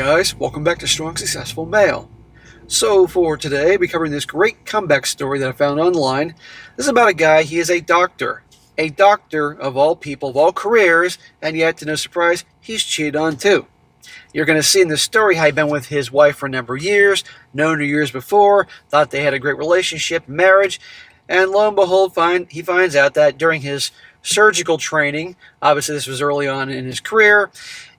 guys, welcome back to Strong Successful Male. So for today, I'll be covering this great comeback story that I found online. This is about a guy, he is a doctor of all people, of all careers, and yet, to no surprise, he's cheated on too. You're going to see in this story how he'd been with his wife for a number of years, known her years before, thought they had a great relationship, marriage, and lo and behold, he finds out that during his surgical training, obviously this was early on in his career,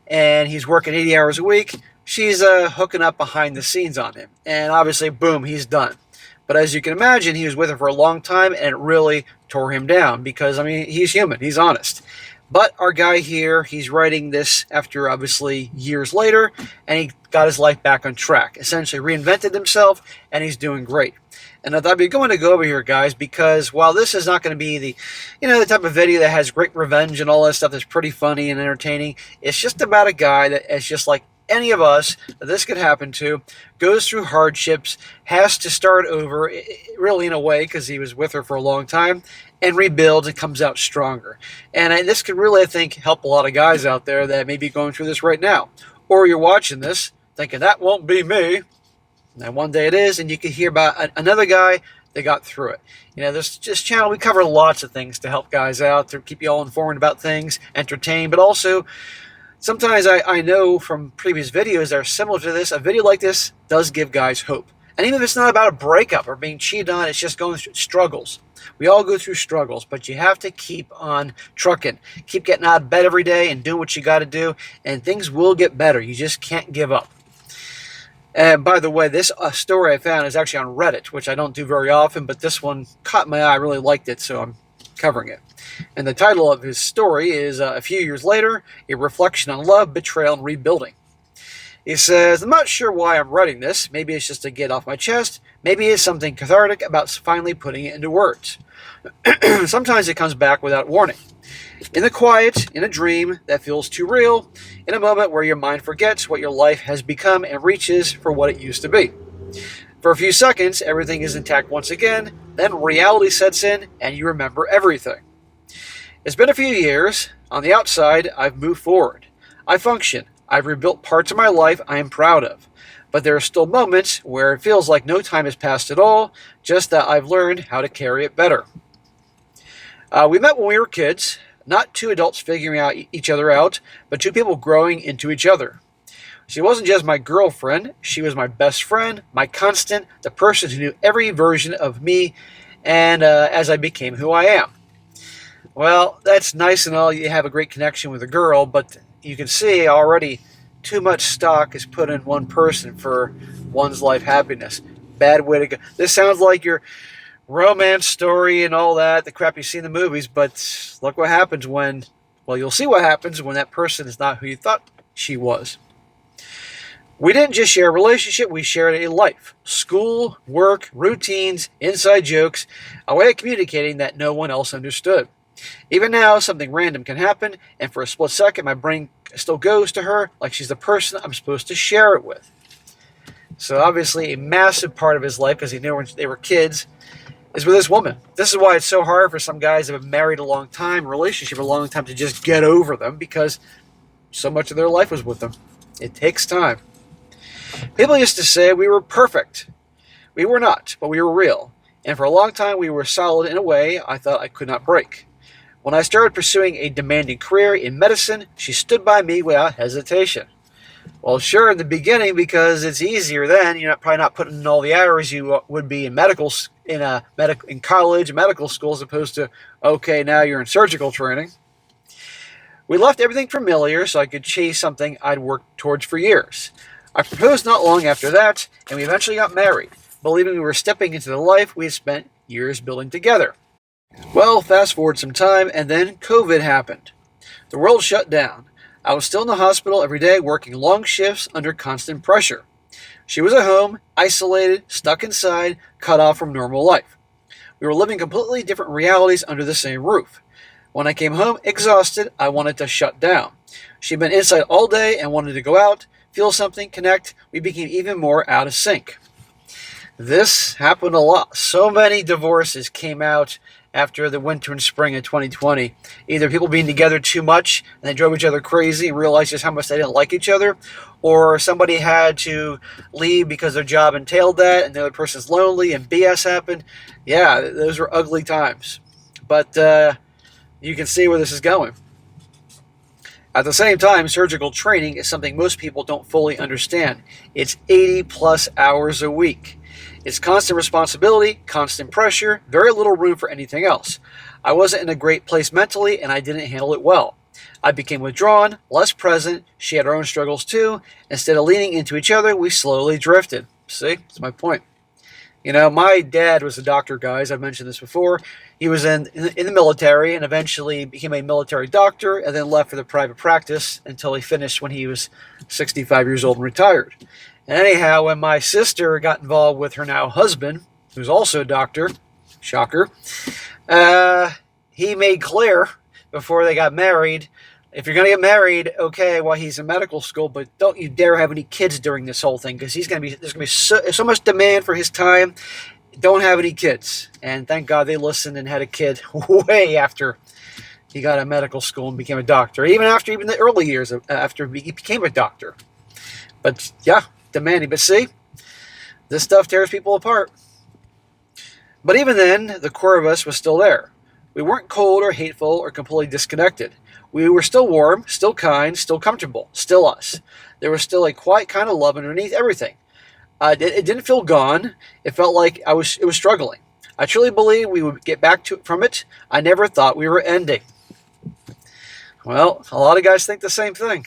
and he's working 80 hours a week, she's hooking up behind the scenes on him. And obviously, boom, he's done. But as you can imagine, he was with her for a long time, and it really tore him down because, I mean, he's human, he's honest. But our guy here, he's writing this after, obviously, years later, and he got his life back on track. Essentially reinvented himself, and he's doing great. And I thought we're going to go over here, guys, because while this is not going to be the type of video that has great revenge and all that stuff that's pretty funny and entertaining, it's just about a guy that is just like any of us that this could happen to, goes through hardships, has to start over, really in a way, because he was with her for a long time, and rebuilds and comes out stronger. And this could really, I think, help a lot of guys out there that may be going through this right now. Or you're watching this thinking, that won't be me. And one day it is, and you can hear about another guy that got through it. This channel, we cover lots of things to help guys out, to keep you all informed about things, entertained, but also sometimes I know from previous videos that are similar to this, a video like this does give guys hope. And even if it's not about a breakup or being cheated on, it's just going through struggles. We all go through struggles, but you have to keep on trucking. Keep getting out of bed every day and doing what you got to do, and things will get better. You just can't give up. And by the way, this story I found is actually on Reddit, which I don't do very often, but this one caught my eye. I really liked it, so I'm covering it. And the title of his story is A Few Years Later, A Reflection on Love, Betrayal, and Rebuilding. He says, I'm not sure why I'm writing this. Maybe it's just to get off my chest. Maybe it's something cathartic about finally putting it into words. Sometimes it comes back without warning. In the quiet, in a dream that feels too real, in a moment where your mind forgets what your life has become and reaches for what it used to be. For a few seconds, everything is intact once again, then reality sets in and you remember everything. It's been a few years. On the outside, I've moved forward. I function. I've rebuilt parts of my life I am proud of. But there are still moments where it feels like no time has passed at all, just that I've learned how to carry it better. We met when we were kids. Not two adults figuring out each other out, but two people growing into each other. She wasn't just my girlfriend, she was my best friend, my constant, the person who knew every version of me, and as I became who I am. Well, that's nice and all, you have a great connection with a girl, but you can see already too much stock is put in one person for one's life happiness. Bad way to go. This sounds like your romance story and all that, the crap you see in the movies, but look what happens when, well, you'll see what happens when that person is not who you thought she was. We didn't just share a relationship, we shared a life. School, work, routines, inside jokes, a way of communicating that no one else understood. Even now, something random can happen, and for a split second, my brain still goes to her like she's the person I'm supposed to share it with. So obviously, a massive part of his life, because he knew when they were kids, is with this woman. This is why it's so hard for some guys that have been married a long time, relationship a long time, to just get over them, because so much of their life was with them. It takes time. People used to say we were perfect. We were not, but we were real. And for a long time, we were solid in a way I thought I could not break. When I started pursuing a demanding career in medicine, she stood by me without hesitation. Well, sure, in the beginning, because it's easier then. You're probably not putting in all the hours you would be in in college, medical school, as opposed to, okay, now you're in surgical training. We left everything familiar so I could chase something I'd worked towards for years. I proposed not long after that, and we eventually got married, believing we were stepping into the life we had spent years building together. Well, fast forward some time, and then COVID happened. The world shut down. I was still in the hospital every day, working long shifts under constant pressure. She was at home, isolated, stuck inside, cut off from normal life. We were living completely different realities under the same roof. When I came home, exhausted, I wanted to shut down. She'd been inside all day and wanted to go out, feel something, connect. We became even more out of sync. This happened a lot. So many divorces came out after the winter and spring of 2020. Either people being together too much and they drove each other crazy and realized just how much they didn't like each other, or somebody had to leave because their job entailed that and the other person's lonely and BS happened. Yeah, those were ugly times. But you can see where this is going. At the same time, surgical training is something most people don't fully understand. It's 80 plus hours a week. It's constant responsibility, constant pressure, very little room for anything else. I wasn't in a great place mentally, and I didn't handle it well. I became withdrawn, less present. She had her own struggles too. Instead of leaning into each other, we slowly drifted. See, that's my point. You know, my dad was a doctor, guys. I've mentioned this before. He was in the military and eventually became a military doctor and then left for the private practice until he finished when he was 65 years old and retired. And anyhow, when my sister got involved with her now husband, who's also a doctor, shocker, he made clear before they got married, if you're going to get married, okay, well, he's in medical school, but don't you dare have any kids during this whole thing because there's going to be so much demand for his time. Don't have any kids. And thank God they listened and had a kid way after he got out of medical school and became a doctor, even the early years after he became a doctor. But yeah, demanding. But see, this stuff tears people apart. But even then, the core of us was still there. We weren't cold or hateful or completely disconnected. We were still warm, still kind, still comfortable, still us. There was still a quiet kind of love underneath everything. It didn't feel gone. It felt like it was struggling. I truly believe we would get back from it. I never thought we were ending. Well, a lot of guys think the same thing.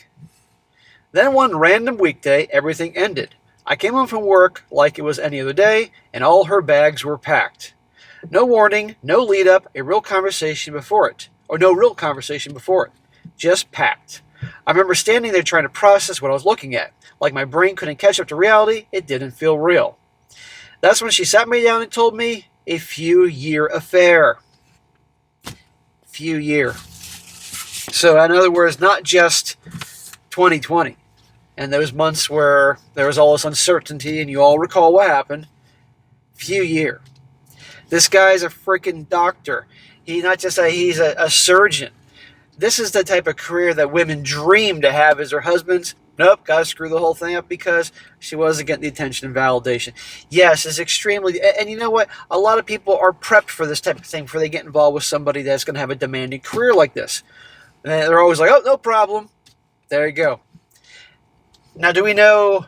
Then one random weekday, everything ended. I came home from work like it was any other day, and all her bags were packed. No warning, no lead up, no real conversation before it. Just packed. I remember standing there trying to process what I was looking at. Like my brain couldn't catch up to reality, it didn't feel real. That's when she sat me down and told me, a few-year affair. Few-year. So in other words, not just 2020 and those months where there was all this uncertainty and you all recall what happened. Few-year. This guy's a freaking doctor. He's a surgeon. This is the type of career that women dream to have as their husbands. Nope, got to screw the whole thing up because she wasn't getting the attention and validation. Yes, it's extremely... And you know what? A lot of people are prepped for this type of thing before they get involved with somebody that's going to have a demanding career like this. And they're always like, oh, no problem. There you go. Now, do we know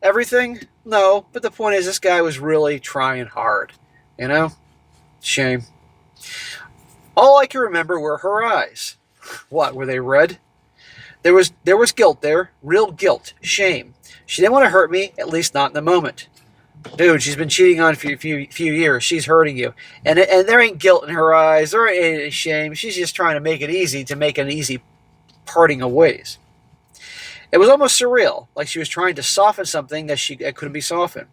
everything? No, but the point is this guy was really trying hard. You know? Shame. All I can remember were her eyes. What, were they red? There was guilt there, real guilt, shame. She didn't want to hurt me, at least not in the moment. Dude, she's been cheating on for a few years. She's hurting you. And there ain't guilt in her eyes. There ain't any shame. She's just trying to make it easy to make an easy parting of ways. It was almost surreal, like she was trying to soften something that couldn't be softened.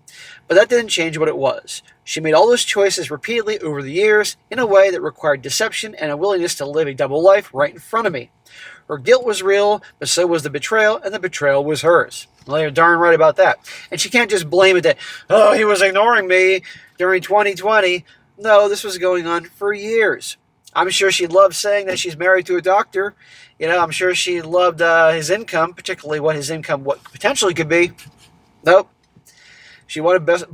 But that didn't change what it was. She made all those choices repeatedly over the years in a way that required deception and a willingness to live a double life right in front of me. Her guilt was real, but so was the betrayal, and the betrayal was hers. Well, you're darn right about that. And she can't just blame it that, oh, he was ignoring me during 2020. No, this was going on for years. I'm sure she loved saying that she's married to a doctor. You know, I'm sure she loved his income, particularly what his income potentially could be. Nope. She wanted best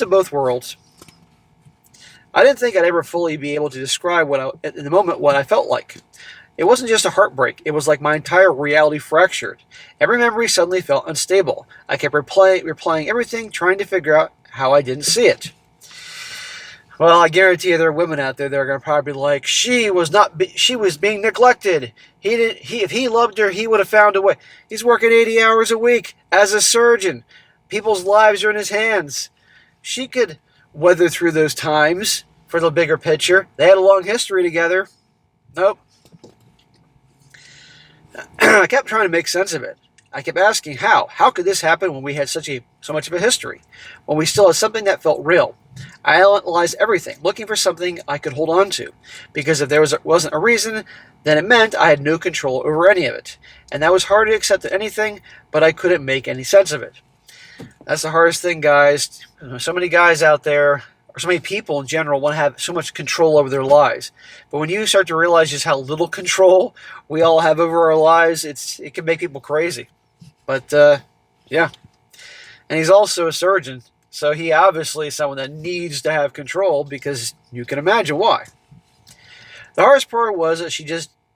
of both worlds. I didn't think I'd ever fully be able to describe in the moment what I felt like. It wasn't just a heartbreak. It was like my entire reality fractured. Every memory suddenly felt unstable. I kept replaying everything, trying to figure out how I didn't see it. Well, I guarantee you there are women out there that are going to probably be like, she was being neglected. If he loved her, he would have found a way. He's working 80 hours a week as a surgeon. People's lives are in his hands. She could weather through those times for the bigger picture. They had a long history together. Nope. I kept trying to make sense of it. I kept asking how. How could this happen when we had so much of a history? When we still had something that felt real? I analyzed everything, looking for something I could hold on to. Because if there wasn't a reason, then it meant I had no control over any of it. And that was hard to accept anything, but I couldn't make any sense of it. That's the hardest thing, guys. So many guys out there or so many people in general want to have so much control over their lives. But when you start to realize just how little control we all have over our lives, it can make people crazy. But yeah. And he's also a surgeon, so he obviously is someone that needs to have control, because you can imagine why. The hardest part was that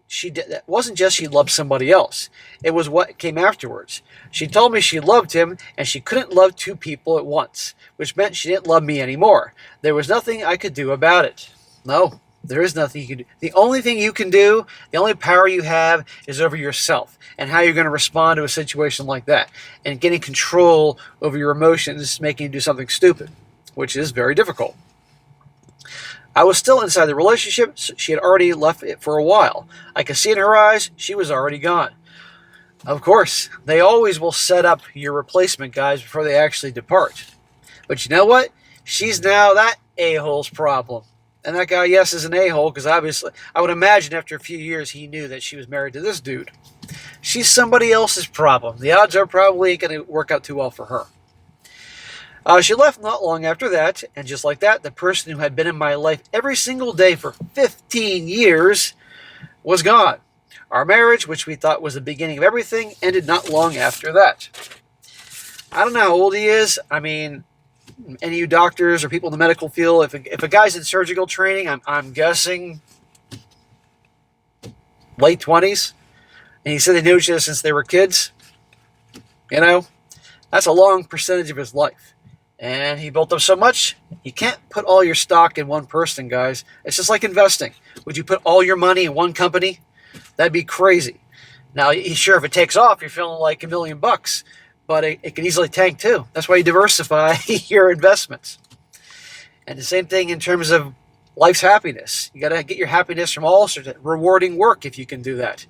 it wasn't just she loved somebody else. It was what came afterwards. She told me she loved him, and she couldn't love two people at once, which meant she didn't love me anymore. There was nothing I could do about it. No, there is nothing you can do. The only thing you can do, the only power you have, is over yourself and how you're going to respond to a situation like that, and getting control over your emotions, making you do something stupid, which is very difficult. I was still inside the relationship. She had already left it for a while. I could see in her eyes she was already gone. Of course, they always will set up your replacement guys before they actually depart. But you know what? She's now that a-hole's problem. And that guy, yes, is an a-hole, because obviously, I would imagine after a few years he knew that she was married to this dude. She's somebody else's problem. The odds are probably going to work out too well for her. She left not long after that, and just like that, the person who had been in my life every single day for 15 years was gone. Our marriage, which we thought was the beginning of everything, ended not long after that. I don't know how old he is. I mean, any of you doctors or people in the medical field, if a guy's in surgical training, I'm guessing late 20s. And he said they knew each other since they were kids. You know, that's a long percentage of his life. And he built up so much, you can't put all your stock in one person, guys. It's just like investing. Would you put all your money in one company? That'd be crazy. Now, sure, if it takes off, you're feeling like $1 million, but it can easily tank too. That's why you diversify your investments. And the same thing in terms of life's happiness. You got to get your happiness from all sorts of rewarding work if you can do that.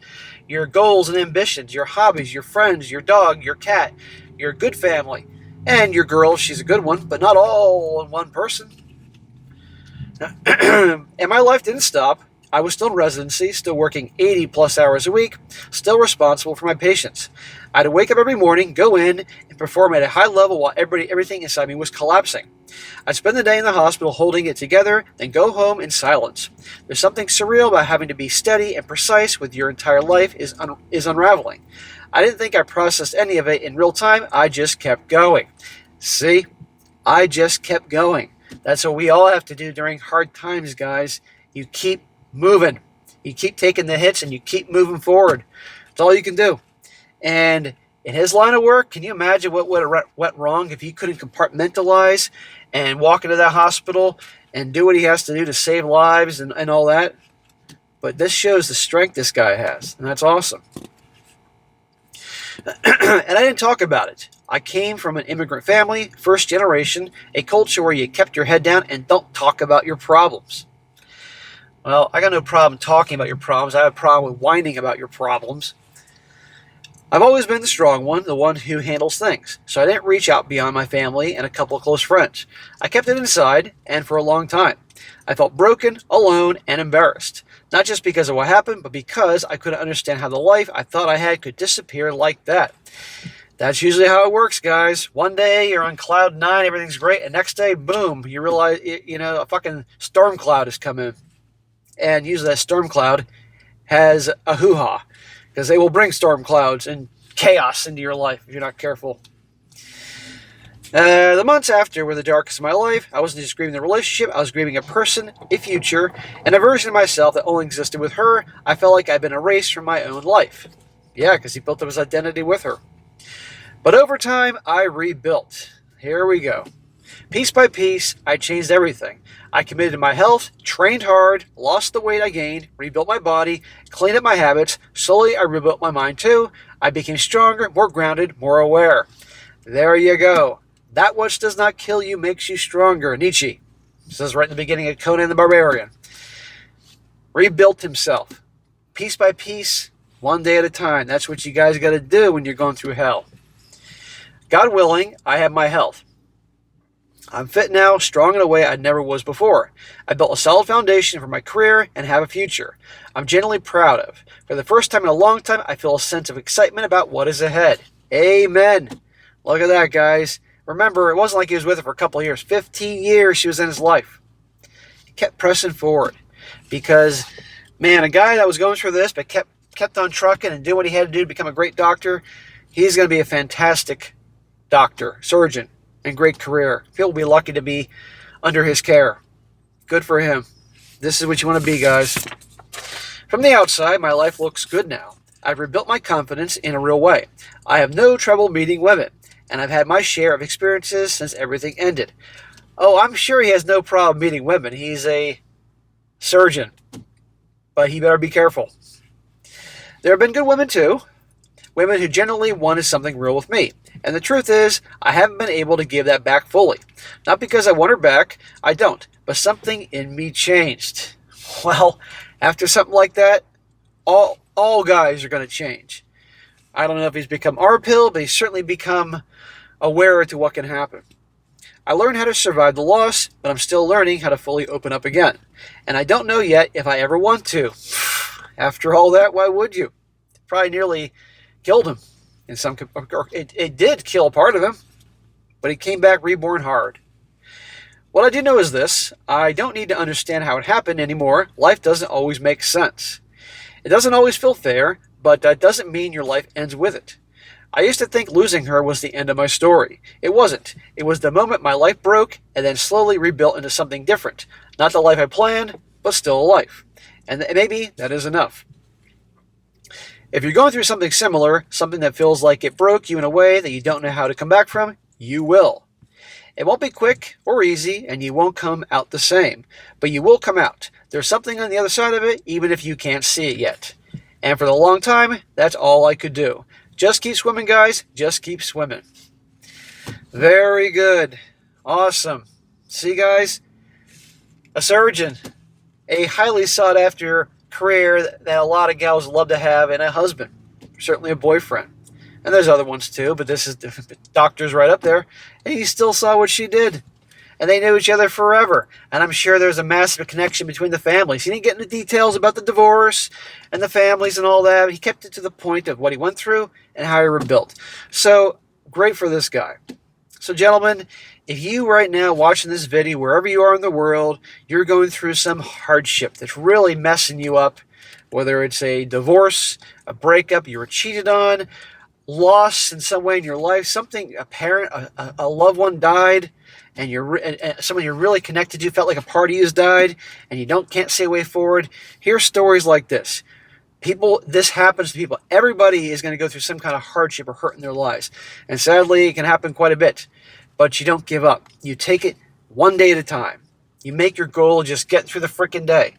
Your goals and ambitions, your hobbies, your friends, your dog, your cat, your good family, and your girl, if she's a good one, but not all in one person. And my life didn't stop. I was still in residency, still working 80 plus hours a week, still responsible for my patients. I had to wake up every morning, go in, and perform at a high level while everything inside me was collapsing. I'd spend the day in the hospital holding it together, then go home in silence. There's something surreal about having to be steady and precise with your entire life is unraveling. I didn't think I processed any of it in real time. I just kept going. See? I just kept going. That's what we all have to do during hard times, guys. You keep moving. You keep taking the hits and you keep moving forward. That's all you can do. And in his line of work, can you imagine what would have went wrong if he couldn't compartmentalize and walk into that hospital and do what he has to do to save lives and all that? But this shows the strength this guy has, and that's awesome. And I didn't talk about it. I came from an immigrant family, first generation, a culture where you kept your head down and don't talk about your problems. Well, I got no problem talking about your problems. I have a problem with whining about your problems. I've always been the strong one, the one who handles things. So I didn't reach out beyond my family and a couple of close friends. I kept it inside, and for a long time. I felt broken, alone, and embarrassed. Not just because of what happened, but because I couldn't understand how the life I thought I had could disappear like that. That's usually how it works, guys. One day you're on cloud 9, everything's great, and next day, boom, you realize, a fucking storm cloud has come in. And usually that storm cloud has a hoo-ha, because they will bring storm clouds and chaos into your life if you're not careful. The months after were the darkest of my life. I wasn't just grieving the relationship, I was grieving a person, a future, and a version of myself that only existed with her. I felt like I'd been erased from my own life. Yeah, because he built up his identity with her. But over time, I rebuilt. Here we go. Piece by piece, I changed everything. I committed to my health, trained hard, lost the weight I gained, rebuilt my body, cleaned up my habits. Slowly, I rebuilt my mind too. I became stronger, more grounded, more aware. There you go. That which does not kill you makes you stronger. Nietzsche says right in the beginning of Conan the Barbarian. Rebuilt himself. Piece by piece, one day at a time. That's what you guys got to do when you're going through hell. God willing, I have my health. I'm fit now, strong in a way I never was before. I built a solid foundation for my career and have a future I'm genuinely proud of. For the first time in a long time, I feel a sense of excitement about what is ahead. Amen. Look at that, guys. Remember, it wasn't like he was with her for a couple of years. 15 years she was in his life. He kept pressing forward because, man, a guy that was going through this but kept on trucking and doing what he had to do to become a great doctor, he's going to be a fantastic doctor, surgeon, and great career. He'll be lucky to be under his care. Good for him. This is what you want to be, guys. From the outside, my life looks good now. I've rebuilt my confidence in a real way. I have no trouble meeting women, and I've had my share of experiences since everything ended. Oh, I'm sure he has no problem meeting women. He's a surgeon, but he better be careful. There have been good women too, women who genuinely wanted something real with me. And the truth is, I haven't been able to give that back fully. Not because I want her back, I don't, but something in me changed. Well, after something like that, all guys are going to change. I don't know if he's become R-pill, but he's certainly become aware to what can happen. I learned how to survive the loss, but I'm still learning how to fully open up again. And I don't know yet if I ever want to. After all that, why would you? Probably nearly killed him. It did kill part of him, but he came back reborn hard. What I do know is this: I don't need to understand how it happened anymore. Life doesn't always make sense. It doesn't always feel fair, but that doesn't mean your life ends with it. I used to think losing her was the end of my story. It wasn't. It was the moment my life broke and then slowly rebuilt into something different. Not the life I planned, but still a life. And maybe that is enough. If you're going through something similar, something that feels like it broke you in a way that you don't know how to come back from, you will. It won't be quick or easy, and you won't come out the same. But you will come out. There's something on the other side of it, even if you can't see it yet. And for the long time, that's all I could do. Just keep swimming, guys. Just keep swimming. Very good. Awesome. See, guys? A surgeon. A highly sought-after career that a lot of gals love to have, and a husband. Certainly a boyfriend. And there's other ones too, but this is the doctor's right up there. And he still saw what she did. And they knew each other forever. And I'm sure there's a massive connection between the families. He didn't get into details about the divorce and the families and all that. He kept it to the point of what he went through and how he rebuilt. So, great for this guy. So, gentlemen, if you right now watching this video, wherever you are in the world, you're going through some hardship that's really messing you up, whether it's a divorce, a breakup, you were cheated on, loss in some way in your life, something, a parent, a loved one died, and someone you're really connected to felt like a part of you has died, and you can't see a way forward. Hear stories like this. This happens to people. Everybody is going to go through some kind of hardship or hurt in their lives. And sadly, it can happen quite a bit. But you don't give up. You take it one day at a time. You make your goal just get through the frickin' day.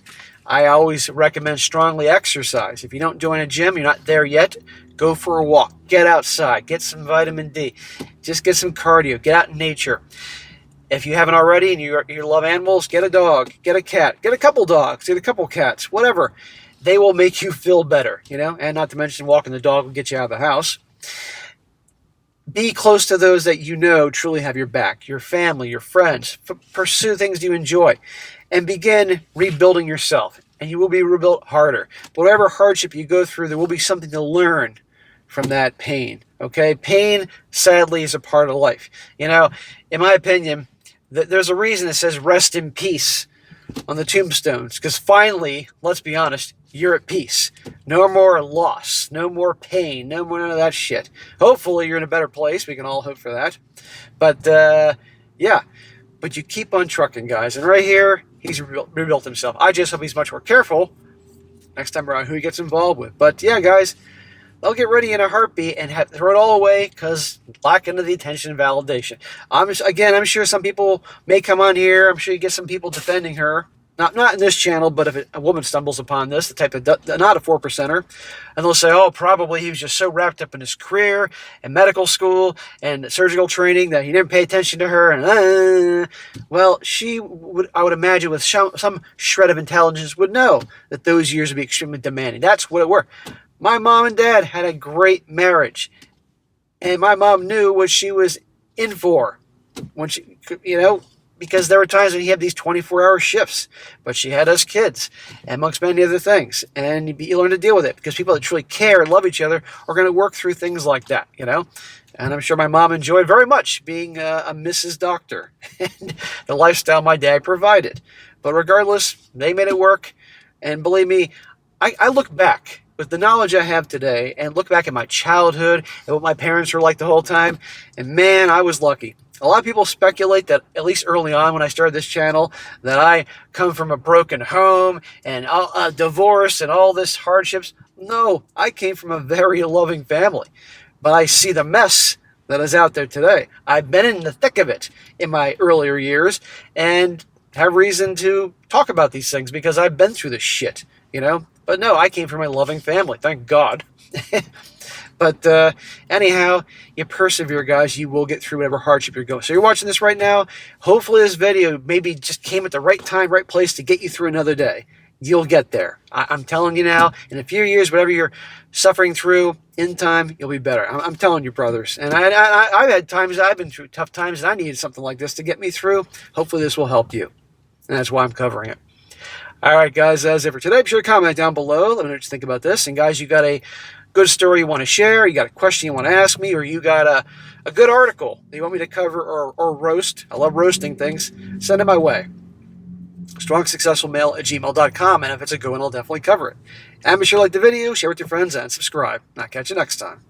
I always recommend strongly exercise. If you don't join a gym, you're not there yet, go for a walk. Get outside. Get some vitamin D. Just get some cardio. Get out in nature. If you haven't already and you love animals, get a dog. Get a cat. Get a couple dogs. Get a couple cats. Whatever. They will make you feel better, and not to mention walking the dog will get you out of the house. Be close to those that truly have your back, your family, your friends. Pursue things you enjoy and begin rebuilding yourself. And you will be rebuilt harder. But whatever hardship you go through, there will be something to learn from that pain. Okay? Pain, sadly, is a part of life. In my opinion, there's a reason it says rest in peace on the tombstones. Because finally, let's be honest, you're at peace. No more loss. No more pain. No more none of that shit. Hopefully you're in a better place. We can all hope for that. But, yeah. But you keep on trucking, guys. And right here, he's rebuilt himself. I just hope he's much more careful next time around who he gets involved with. But, yeah, guys, they'll get ready in a heartbeat and throw it all away because lacking of the attention and validation. I'm sure some people may come on here. I'm sure you get some people defending her. Not in this channel, but if a woman stumbles upon this, the type of, not a 4%er, and they'll say, oh, probably he was just so wrapped up in his career and medical school and surgical training that he didn't pay attention to her. And well, I would imagine with some shred of intelligence would know that those years would be extremely demanding. That's what it were. My mom and dad had a great marriage, and my mom knew what she was in for when she, because there were times when he had these 24-hour shifts, but she had us kids, amongst many other things. And you learn to deal with it, because people that truly care and love each other are going to work through things like that, you know? And I'm sure my mom enjoyed very much being a Mrs. Doctor and the lifestyle my dad provided. But regardless, they made it work. And believe me, I look back with the knowledge I have today and look back at my childhood and what my parents were like the whole time. And man, I was lucky. A lot of people speculate that, at least early on when I started this channel, that I come from a broken home and a divorce and all this hardships. No, I came from a very loving family. But I see the mess that is out there today. I've been in the thick of it in my earlier years and have reason to talk about these things because I've been through this shit, you know? But no, I came from a loving family, thank God. But anyhow, you persevere, guys. You will get through whatever hardship you're going. So you're watching this right now. Hopefully this video maybe just came at the right time, right place to get you through another day. You'll get there. I'm telling you now, in a few years, whatever you're suffering through, in time, you'll be better. I'm telling you, brothers. And I've had times, I've been through tough times, and I needed something like this to get me through. Hopefully this will help you. And that's why I'm covering it. All right, guys, that's it for today. Be sure to comment down below. Let me know what you think about this. And guys, you got a good story you want to share, you got a question you want to ask me, or you got a good article that you want me to cover or roast. I love roasting things. Send it my way. strongsuccessfulmale@gmail.com, and if it's a good one, I'll definitely cover it. And be sure to like the video, share with your friends, and subscribe. I'll catch you next time.